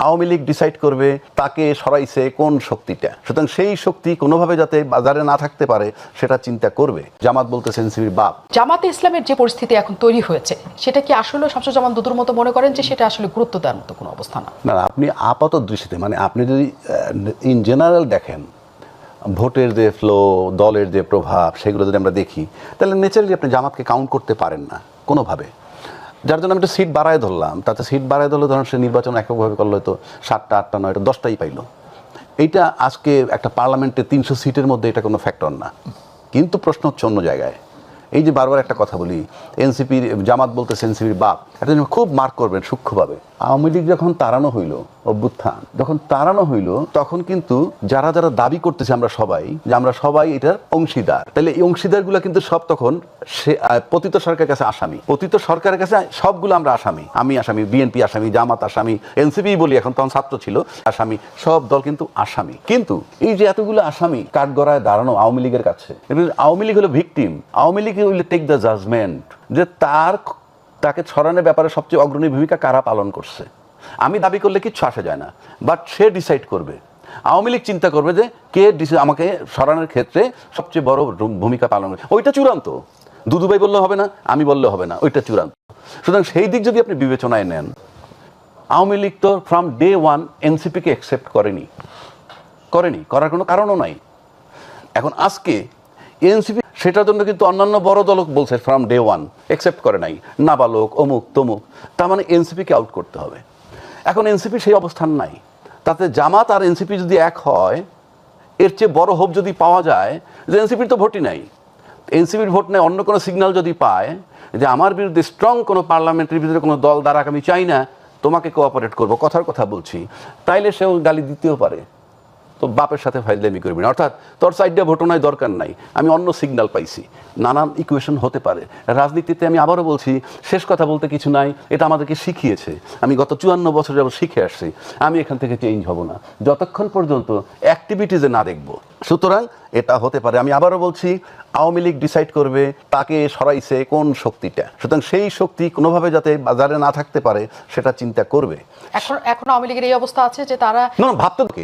Awami League decide করবে তাকে সরাইছে কোন শক্তিটা, সুতরাং সেই শক্তি কোনোভাবে যাতে বাজারে না থাকতে পারে সেটা চিন্তা করবে। জামাত বলতেছে এনসিপির বাপ। জামাতে ইসলামের যে পরিস্থিতি এখন তৈরি হয়েছে সেটা কি আসলে শামসুজ্জামান দুদুর মতো মনে করেন যে সেটা আসলে গুরুত্ব দেওয়ার মতো কোনো অবস্থা না? না, আপনি আপাত দৃষ্টিতে মানে আপনি যদি ইন জেনারেল দেখেন ভোটের যে ফ্লো, দলের যে প্রভাব, সেগুলো যদি আমরা দেখি তাহলে ন্যাচারালি আপনি জামাতকে কাউন্ট করতে পারেন না কোনোভাবে। যার জন্য আমি একটা সিট বাড়ায় ধরলাম, তাতে সিট বাড়ায় ধরলে ধরুন সে নির্বাচন এককভাবে করলে হয়তো 7টা 8টা 9টা 10টাই পাইলো। এইটা আজকে একটা পার্লামেন্টে 300 সিটের মধ্যে এটা কোনো ফ্যাক্টর না। কিন্তু প্রশ্ন হচ্ছে অন্য জায়গায়। এই যে বারবার একটা কথা বলি, এনসিপির জামাত বলতেছে এনসিপির বাপ, এটা খুব মার্ক করবেন সূক্ষ্মভাবে। আওয়ামী লীগ যখন তাড়ানো হইল, অভ্যুত্থান যখন তাড়ানো হইল, তখন কিন্তু যারা যারা দাবি করতেছে আমরা সবাই এটার অংশীদার, তাহলে এই অংশীদারগুলো কিন্তু সব তখন পতিত সরকারের কাছে আসামি। পতিত সরকারের কাছে সবগুলো আমরা আসামি। আমি আসামি, বিএনপি আসামি, জামাত আসামি, এনসিপি বলি এখন, তখন ছাত্র ছিল আসামি, সব দল কিন্তু আসামি। কিন্তু এই যে এতগুলো আসামি কাঠগড়ায় দাঁড়ানো আওয়ামী লীগের কাছে, আওয়ামী লীগ হলো victim. Awami League will take the judgement যে তাকে ছড়ানোর ব্যাপারে সবচেয়ে অগ্রণী ভূমিকা কারা পালন করছে। আমি দাবি করলে কিচ্ছু আসা যায় না, বাট সে ডিসাইড করবে। আওয়ামী লীগ চিন্তা করবে যে কে আমাকে সরানোর ক্ষেত্রে সবচেয়ে বড় ভূমিকা পালন করে, ওইটা চূড়ান্ত। দুদুভাই বললে হবে না, আমি বললে হবে না, ওইটা চূড়ান্ত। সুতরাং সেই দিক যদি আপনি বিবেচনায় নেন, আওয়ামী লীগ তো ফ্রম ডে ওয়ান এনসিপিকে অ্যাকসেপ্ট করেনি, করার কোনো কারণও নাই। এখন আজকে এনসিপি সেটার জন্য কিন্তু অন্যান্য বড় দল বলছে ফ্রম ডে ওয়ান অ্যাকসেপ্ট করে নাই, নাবালক অমুক তমুক, তার মানে এনসিপিকে আউট করতে হবে। এখন এনসিপি সেই অবস্থান নাই। তাতে জামাত আর এনসিপি যদি এক হয়, এর চেয়ে বড় হোপ যদি পাওয়া যায় যে এনসিপির তো ভোটই নাই, এনসিপির ভোট নেই, অন্য কোনো সিগন্যাল যদি পায় যে আমার বিরুদ্ধে স্ট্রং কোনো পার্লামেন্টের ভিতরে কোনো দল দ্বারা আমি চাই না, তোমাকে কোঅপারেট করবো, কথার কথা বলছি, তাইলে সেও গালি দিতেও পারে। তো বাপের সাথে ফাইজলামি করবি না, অর্থাৎ তোর সাইডে ভোটনায় দরকার নাই, আমি অন্য সিগন্যাল পাইছি। নানান ইকুয়েশন হতে পারে রাজনীতিতে। আমি আবারও বলছি, শেষ কথা বলতে কিছু নাই, এটা আমাদেরকে শিখিয়েছে। আমি গত 54 বছর যাবত শিখে আসছি, আমি এখান থেকে চেঞ্জ হব না যতক্ষণ পর্যন্ত অ্যাক্টিভিটিজে না দেখব। সুতরাং এটা হতে পারে, আমি আবারও বলছি, আওয়ামী লীগ ডিসাইড করবে তাকে সরাইছে কোন শক্তিটা, সুতরাং সেই শক্তি কোনোভাবে যাতে বাজারে না থাকতে পারে সেটা চিন্তা করবে। এখন আওয়ামী লীগের এই অবস্থা আছে যে তারা না ভাবতে